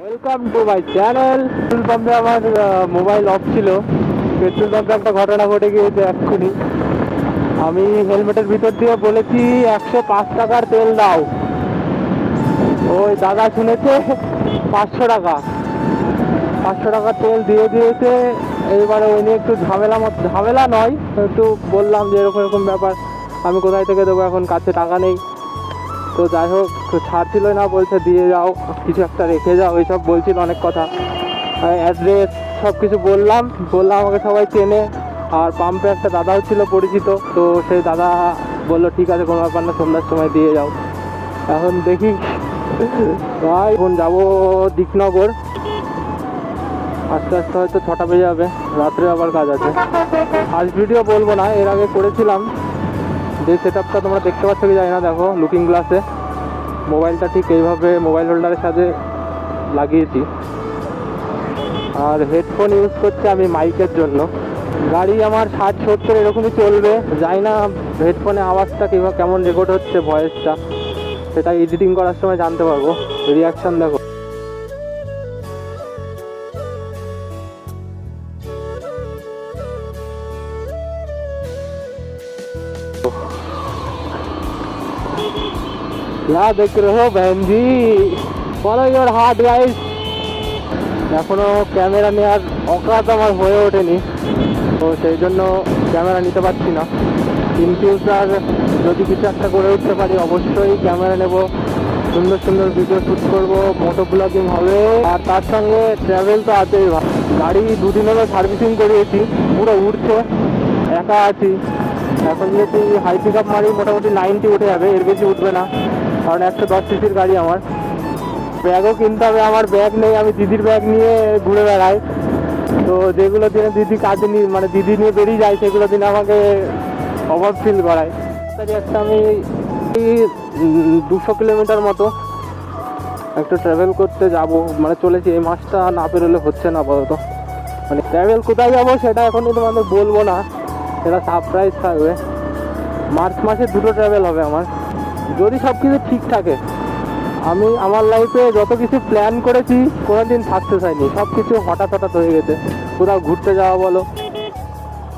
Welcome to my channel. Petrol পাম্পে আমার mobile off ছিল। পেট্রোল পাম্পে একটা ঘটনা ঘটে গিয়েছে এক্ষুনি। আমি হেলমেটের ভিতর দিয়ে বলেছি 105 টাকার তেল দাও, ওই দাদা শুনেছে 500 টাকা। 500 টাকার তেল দিয়ে দিয়েছে। এইবারে ওই নিয়ে একটু ঝামেলা নয়, একটু বললাম যে এরকম এরকম ব্যাপার, আমি কোথায় থেকে দেবো, এখন কাছে টাকা নেই। তো যাই হোক, ছাড় ছিল না, বলছে দিয়ে যাও, কিছু একটা রেখে যাও, এইসব বলছিল অনেক কথা। অ্যাড্রেস সব কিছু বললাম, আমাকে সবাই চেনে। আর পাম্পে একটা দাদাও ছিল পরিচিত, তো সেই দাদা বললো ঠিক আছে, কোনো ব্যাপার না, সন্ধ্যার সময় দিয়ে যাও। এখন দেখি ভাই, এখন যাবো দিকনগর। আস্তে আস্তে হয়তো 6টা বেজে যাবে, রাত্রে আবার কাজ আছে। আজ ভিডিও বলবো না, এর আগে করেছিলাম। যে সেটআপটা তোমরা দেখতে পাচ্ছ কি জানি না, দেখো লুকিং গ্লাসে মোবাইলটা ঠিক এইভাবে মোবাইল হোল্ডারের সাথে লাগিয়েছি। আর হেডফোন ইউজ করছি আমি মাইকের জন্য। গাড়ি আমার 60-70 এরকমই চলবে, জানি না হেডফোনে আওয়াজটা কিংবা কেমন রেকর্ড হচ্ছে, ভয়েসটা, সেটা এডিটিং করার সময় জানতে পারবো। রিয়াকশান দেখো। क्या देख रहे हो बहन जी, फॉलो योर हार्ट गाइस। এখনো ক্যামেরা নেওয়ার অকাত আমার হয়ে ওঠেনি, তো সেই জন্য ক্যামেরা নিতে পারছি না। ইন ফিউচার যদি কিছু একটা করে উঠতে পারি, অবশ্যই ক্যামেরা নেব, সুন্দর সুন্দর ভিডিও শ্যুট করবো, মোটো ব্লগিং হবে। আর তার সঙ্গে ট্রাভেল তো আছেই। গাড়ি দুদিন হলো সার্ভিসিং করিয়েছি, পুরো উঠছে, একা আছি। এখন যদি হাই পিক আপ মারি মোটামুটি 90 উঠে যাবে, এর বেশি উঠবে না, কারণ 110 সিসির গাড়ি আমার। ব্যাগও কিনতে হবে, আমার ব্যাগ নেই, আমি দিদির ব্যাগ নিয়ে ঘুরে বেড়াই। তো যেগুলো দিনে দিদি কাজে মানে দিদি নিয়ে বেরিয়ে যায়, সেগুলো দিনে আমাকে অভাব ফিল করায়। একটা আমি 200 কিলোমিটার মতো একটু ট্রাভেল করতে যাব, মানে চলেছি। এই মাসটা না পেরোলে হচ্ছে না আপাতত। মানে ট্রাভেল কোথায় যাবো সেটা এখনই তোমাদের বলবো না, সেটা সারপ্রাইজ থাকবে। মার্চ মাসে 2টো ট্রাভেল হবে আমার, যদি সব কিছু ঠিক থাকে। আমি আমার লাইফে যত কিছু প্ল্যান করেছি কোনোদিন সাকসেস হয়নি, সব কিছু হঠাৎ হয়ে গেছে। কোথাও ঘুরতে যাওয়া বলো,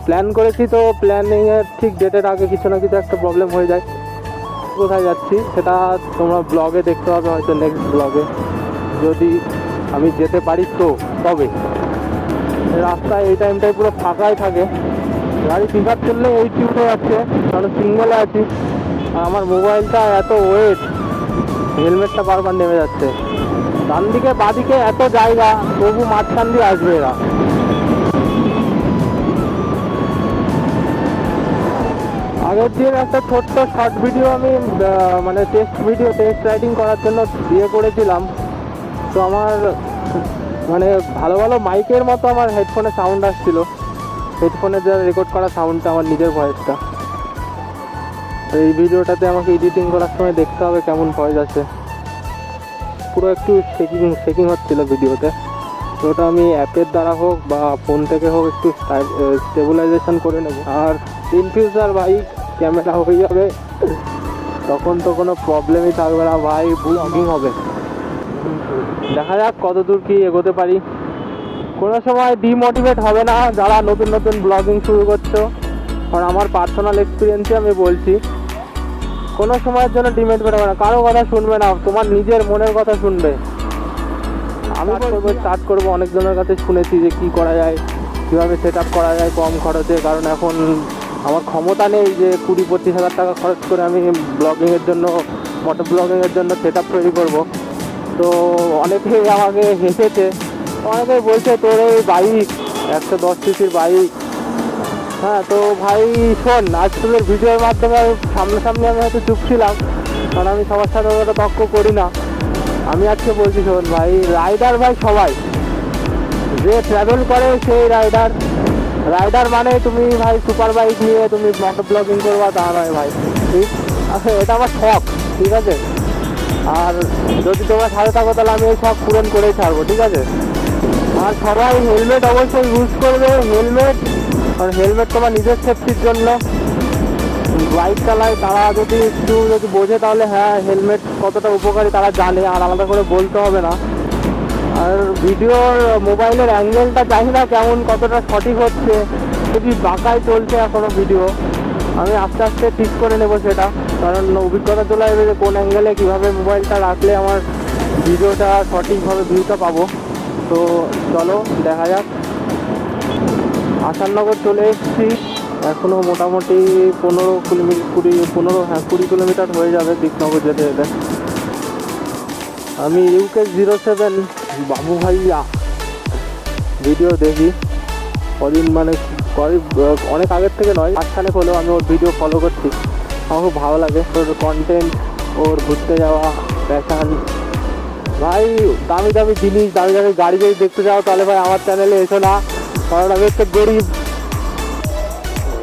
প্ল্যান করেছি, তো প্ল্যানিংয়ের ঠিক ডেটের আগে কিছু না কিছু একটা প্রবলেম হয়ে যায়। কোথায় যাচ্ছি সেটা তোমরা ব্লগে দেখতে পাবে, হয়তো নেক্সট ব্লগে, যদি আমি যেতে পারি তো। তবে রাস্তায় এই টাইমটায় পুরো ফাঁকাই থাকে, গাড়ি পিক আপ করলে 80 উঠে যাচ্ছে, কারণ সিঙ্গেলে আছি। আর আমার মোবাইলটা এত ওয়েট, হেলমেটটা বারবার নেমে যাচ্ছে। ডান দিকে বাঁদিকে এত জায়গা, তবু মাঝখান দিয়ে আসবে এরা। আগের দিন একটা ছোট্ট শর্ট ভিডিও আমি মানে টেস্ট রাইডিং করার জন্য দিয়ে করেছিলাম। তো আমার মানে ভালো ভালো মাইকের মতো আমার হেডফোনে সাউন্ড আসছিল, হেডফোনে যা রেকর্ড করা সাউন্ডটা আমার নিজের ভয়েসটা। এই ভিডিওটাতে আমাকে এডিটিং করার সময় দেখতে হবে কেমন ভয়েস আছে। পুরো একটু শেকিং হচ্ছিল ভিডিওতে, তো ওটা আমি অ্যাপের দ্বারা হোক বা ফোন থেকে হোক একটু স্টেবিলাইজেশন করে নেব। আর ইন ফিউচার ভাই ক্যামেরা হয়ে যাবে, তখন তো কোনো প্রবলেমই থাকবে না ভাই, ব্লগিং হবে। দেখা যাক কত দূর কি এগোতে পারি। কোনো সময় ডিমোটিভেট হবে না যারা নতুন নতুন ব্লগিং শুরু করছো, কারণ আমার পার্সোনাল এক্সপিরিয়েন্সে আমি বলছি, কোনো সময়ের জন্য ডিমোটিভেট হবে না, কারো কথা শুনবে না, তোমার নিজের মনের কথা শুনবে। আমি স্টার্ট করবো, অনেকজনের কাছে শুনেছি যে কী করা যায়, কীভাবে সেট আপ করা যায় কম খরচে, কারণ এখন আমার ক্ষমতা নেই যে 20-25 হাজার টাকা খরচ করে আমি ব্লগিংয়ের জন্য, মোটো ব্লগিংয়ের জন্য সেট আপ তৈরি করবো। তো অনেকেই আমাকে হেসেছে, অনেকেই বলছে তোর এই বাইক 110 সিসির বাইক। হ্যাঁ, তো ভাই শোন, আজ তোদের ভিডিওর মাধ্যমে সামনাসামনি আমি হয়তো চুপ ছিলাম, কারণ আমি সবার সাথে অতটা তর্ক করি না। আমি আজকে বলছি শোন ভাই, রাইডার ভাই সবাই, যে ট্রাভেল করে সেই রাইডার মানে তুমি ভাই সুপার বাইক নিয়ে তুমি মোটো ব্লগিং করবা তা নয় ভাই, ঠিক আছে? এটা আমার শখ, ঠিক আছে? আর যদি তোমরা সাথে থাকো তাহলে আমি এই শখ পূরণ করেই ছাড়বো, ঠিক আছে? আর সবাই হেলমেট অবশ্যই ইউজ করবে, হেলমেট তোমার নিজের সেফটির জন্য। বাইক চালায় তারা যদি বোঝে, তাহলে হ্যাঁ হেলমেট কতটা উপকারী তারা জানে, আর আলাদা করে বলতে হবে না। আর ভিডিওর মোবাইলের অ্যাঙ্গেলটা জানি না কেমন, কতটা সঠিক হচ্ছে, যদি বাঁকায় চলছে এখনো ভিডিও। আমি আস্তে আস্তে ঠিক করে নেবো সেটা, কারণ অভিজ্ঞতা চলে আসবে যে কোন অ্যাঙ্গেলে কীভাবে মোবাইলটা রাখলে আমার ভিডিওটা সঠিকভাবে ভিউটা পাবো। তো চলো দেখা যাক। আসাননগর চলে এসেছি, এখনও মোটামুটি 20 কিলোমিটার হয়ে যাবে দিকনগর যেতে যেতে। আমি UK 07 বাবু ভাইয়া ভিডিও দেখি কদিন, মানে অনেক আগের থেকে নয়, মাঝখানে হলেও আমি ওর ভিডিও ফলো করছি। আমার খুব ভালো লাগে ওর কন্টেন্ট, ওর ঘুরতে যাওয়া প্যাশান। ভাই দামি দামি জিনিস, দামি দামি গাড়ি যদি দেখতে যাও তাহলে ভাই আমার চ্যানেলে এসো না, কারণ আমি একটা গরিব।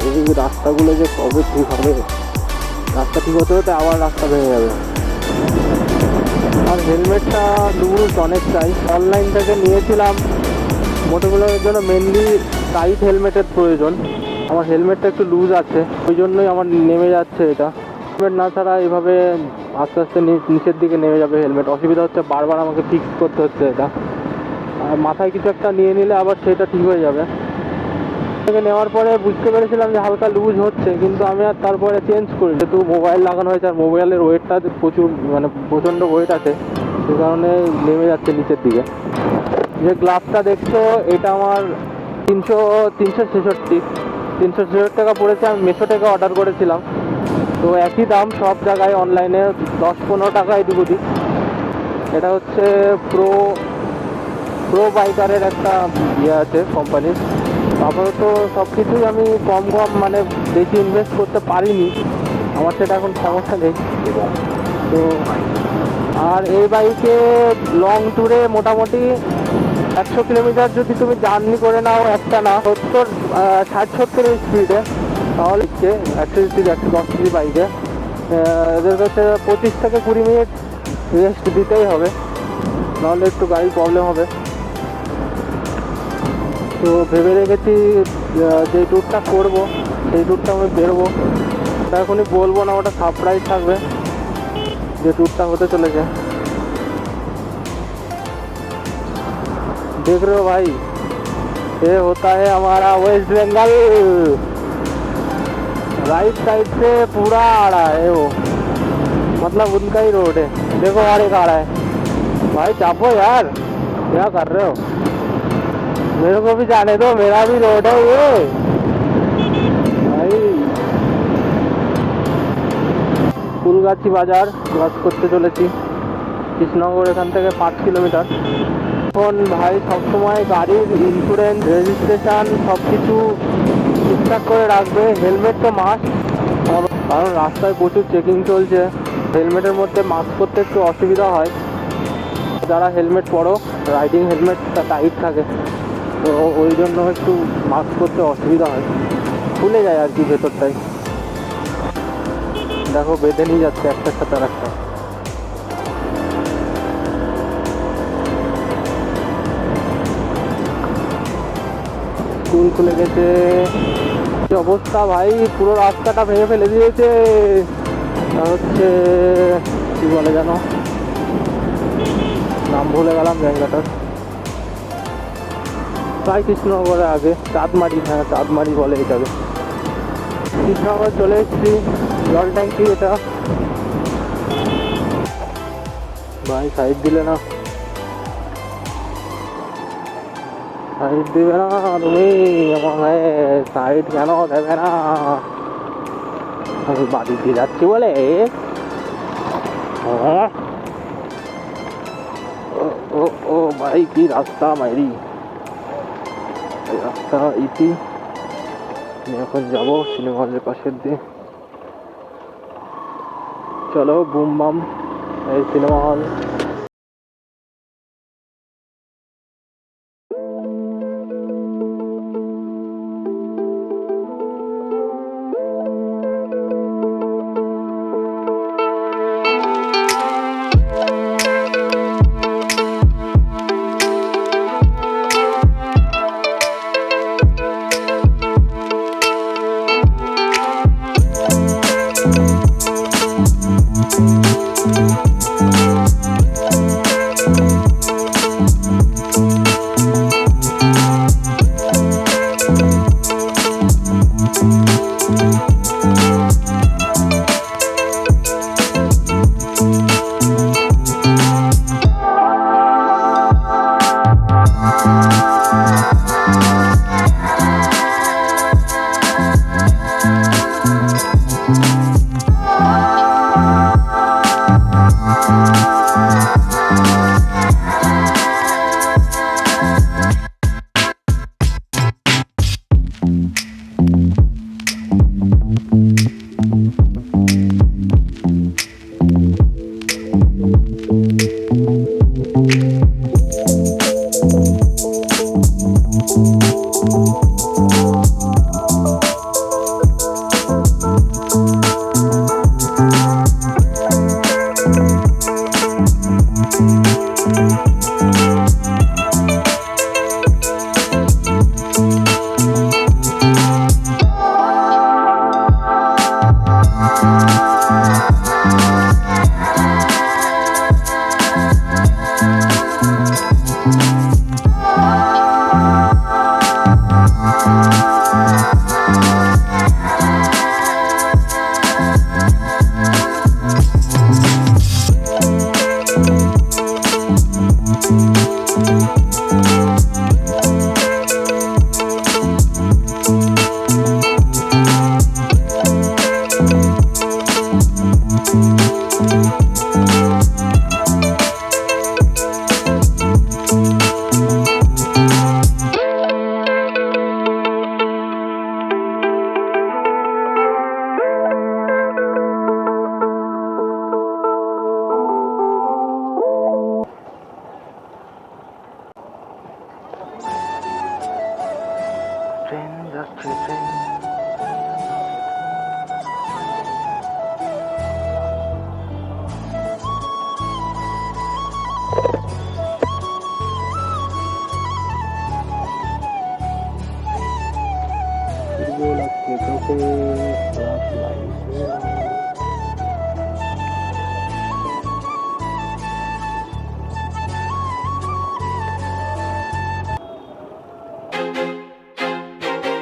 এই রাস্তাগুলো যে কবে ঠিক হবে, রাস্তা ঠিক হতে হতে আবার রাস্তা ভেঙে যাবে। আর হেলমেটটা লুজ অনেক চাই, অনলাইন থেকে নিয়েছিলাম। মোটোগুলোর জন্য মেনলি টাইট হেলমেটের প্রয়োজন। আমার হেলমেটটা একটু লুজ আছে, ওই জন্যই আমার নেমে যাচ্ছে এটা। হেলমেট না ছাড়া এভাবে আস্তে আস্তে নিচের দিকে নেমে যাবে হেলমেট। অসুবিধা হচ্ছে, বারবার আমাকে ফিক্স করতে হচ্ছে এটা। আর মাথায় কিছু একটা নিয়ে নিলে আবার সেটা ঠিক হয়ে যাবে। থেকে নেওয়ার পরে বুঝতে পেরেছিলাম যে হালকা লুজ হচ্ছে, কিন্তু আমি আর তারপরে চেঞ্জ করি, যেহেতু মোবাইল লাগানো হয়েছে আর মোবাইলের ওয়েটটা প্রচুর, মানে প্রচণ্ড ওয়েট আছে, সে কারণে নেমে যাচ্ছে নিচের দিকে। যে গ্লাভসটা দেখছো এটা আমার 366 টাকা পড়েছে। আমি মেশো থেকে অর্ডার করেছিলাম, তো একই দাম সব জায়গায়, অনলাইনে 10-15 টাকা এদিক ওদিক। এটা হচ্ছে প্রো বাইকারের একটা ইয়ে আছে কোম্পানির। আপাতত সব কিছুই আমি কম মানে বেশি ইনভেস্ট করতে পারিনি, আমার সেটা এখন সমস্যা নেই। তো আর এই বাইকে লং ট্যুরে মোটামুটি 100 কিলোমিটার যদি তুমি জার্নি করে নাও, একটা না 60-70 স্পিডে, তাহলে 110 বাইকে এদের কাছে 25 থেকে 20 মিনিট রেস্ট দিতেই হবে, নাহলে একটু গাড়ি প্রবলেম হবে। তো ভেবে রেখেছি যে ট্যুরটা করবো, সেই ট্যুরটা আমি বেরোবো। ওটা এখনই বলবো না, ওটা সারপ্রাইজ থাকবে যে ট্যুরটা হতে চলেছে। देख रहे हो भाई, ये होता है हमारा वेस्ट बंगाल। राइट साइड से पूरा आ रहा है वो, मतलब उनका ही रोड है। देखो और एक आ रहा है। भाई चापो यार, क्या कर रहे हो? मेरे को भी जाने दो, मेरा भी रोड है ये भाई। ফুলগাছি বাজার ক্রস করতে চলেছি, কৃষ্ণনগর এখান থেকে 5 কিলোমিটার। এখন ভাই সবসময় গাড়ির ইন্স্যুরেন্স, রেজিস্ট্রেশন সব কিছু ঠিকঠাক করে রাখবে। হেলমেট তো মাস্ট, কারণ রাস্তায় প্রচুর চেকিং চলছে। হেলমেটের মধ্যে মাস্ক করতে একটু অসুবিধা হয়। যারা হেলমেট পরো, রাইডিং হেলমেটটা টাইট থাকে, তো ওই জন্য একটু মাস্ক করতে অসুবিধা হয়, খুলে যায় আর কি ভেতরটাই। দেখো বেঁধে নিয়ে যাচ্ছে একটার সাথে আর একটা। স্কুল খুলে গেছে, কি অবস্থা ভাই, পুরো রাস্তাটা ভেঙে ফেলে দিয়েছে। হচ্ছে কি বলে জানো, নাম ভুলে গেলাম জায়গাটার, প্রায় কৃষ্ণনগরে আগে চাঁদমারি, হ্যাঁ চাঁদমারি বলে এটাকে। কৃষ্ণনগর চলে এসেছি, জল ট্যাঙ্কি এটা। ভাই সাইড দিলে না, সাইড দিবে না তুমি আমাকে, সাইড কেন দেবে না? আমি বাড়িতে যাচ্ছি বলে ও ভাই কি রাস্তা মাইরি, রাস্তা ইতি। আমি এখন যাবো সিনেমা হলের পাশের দিয়ে। চলো বুম বাম, এই cinema hall.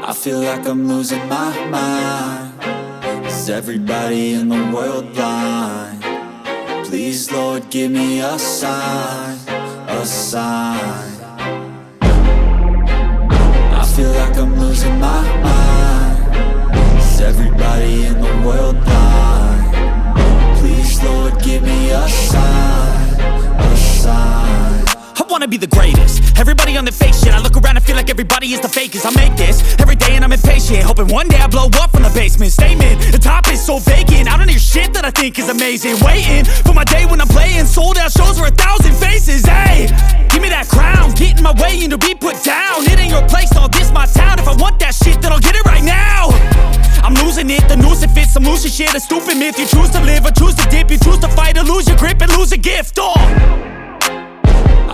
I feel like I'm losing my mind. Is everybody in the world blind? Please, Lord, give me a sign, a sign. I feel like I'm losing my mind. Is everybody in the world blind? Please, Lord, give me a sign, a sign. I wanna be the greatest. Everybody on the fake shit. I look around and feel like everybody is the fakest. I make this every day and I'm impatient, hoping one day I blow up from the basement. Statement, the top is so vacant. I don't hear shit that I think is amazing. Waiting for my day when I'm playing sold out shows for 1,000 faces. Hey, give me that crown, get in my way and to be put down. It ain't your place, no, this my town. If I want that shit, then I'll get it right now. I'm losing it, the noose it fits. Some losing shit, a stupid myth. You choose to live or choose to dip. You choose to fight or lose your grip and lose a gift.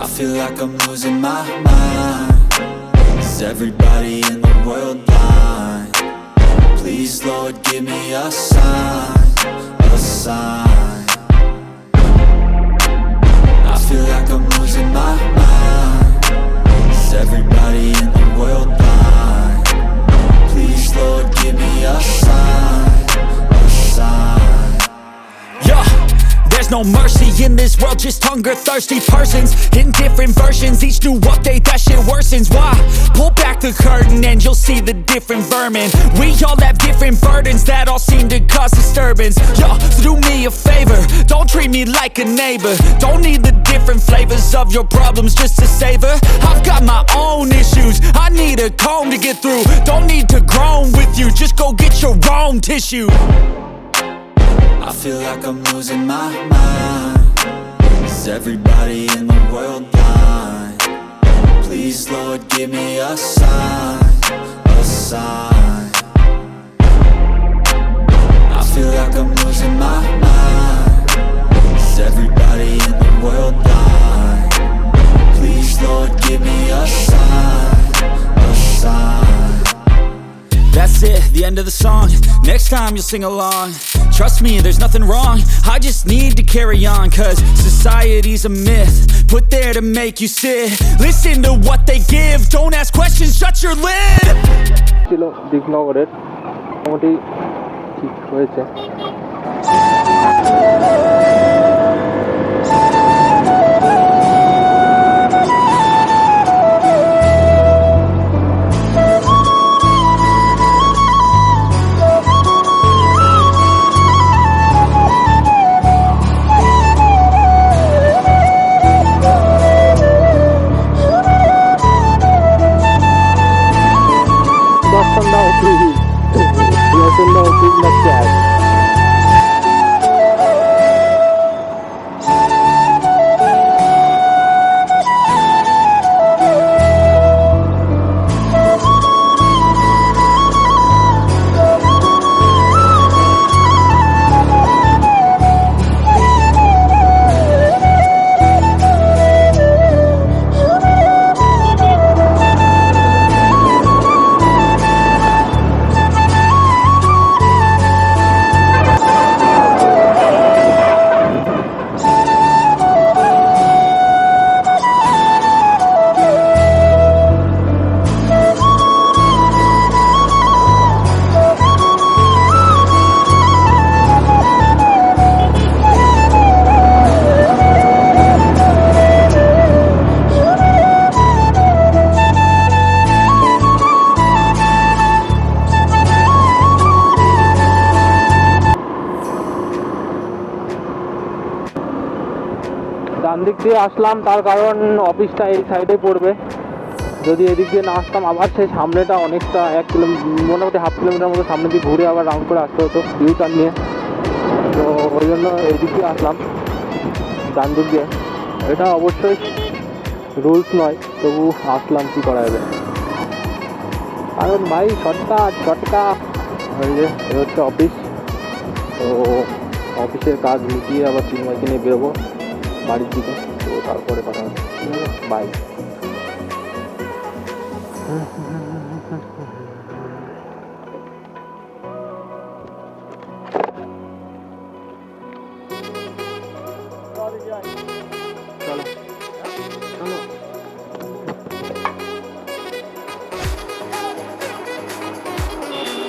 I feel like I'm losing my mind. Is everybody in the world blind? Please, Lord, give me a sign, a sign. I feel like I'm losing my mind. Is everybody in the world blind? Please, Lord, give me a sign, a sign. Yeah. There's no mercy in this world, just hunger-thirsty persons in different versions. Each new update, that shit worsens. Why? Pull back the curtain and you'll see the different vermin. We all have different burdens that all seem to cause disturbance. Yo, so do me a favor, don't treat me like a neighbor. Don't need the different flavors of your problems just to savor. I've got my own issues, I need a comb to get through. Don't need to groan with you, just go get your own tissue. I feel like I'm losing my mind. Is everybody in the world blind? Please, Lord, give me a sign, a sign. I feel like I'm losing my mind. Is everybody in the world blind? Please, Lord, give me a sign, a sign. That's it, the end of the song. Next time you'll sing along. Trust me, there's nothing wrong. I just need to carry on, cause society's a myth put there to make you sit. Listen to what they give, don't ask questions, shut your lid. ছিল দিকনগরের মোটামুটি ঠিক হয়েছে। ডান দিক দিয়ে আসলাম, তার কারণ অফিসটা এই সাইডে পড়বে। যদি এদিক দিয়ে না আসতাম আবার সেই সামনেটা অনেকটা 1 কিলোমিটার মোটামুটি হাফ কিলোমিটার মতো সামনে দিয়ে ঘুরে আবার রাউন্ড করে আসতে হতো ইউ টার্ন নিয়ে। তো ওই জন্য এই দিক দিয়ে আসলাম ডান দিক দিয়ে। এটা অবশ্যই রুলস নয়, তবু আসলাম, কী করা যাবে। কারণ ভাই শর্টকাট ওই যে এ হচ্ছে অফিস। তো অফিসের কাজ মিটিয়ে আবার চিন্ময়কে নিয়ে বেরোবো বাড়ির দিকে। তো তারপরে কথা হচ্ছে, বাই। চলো চলো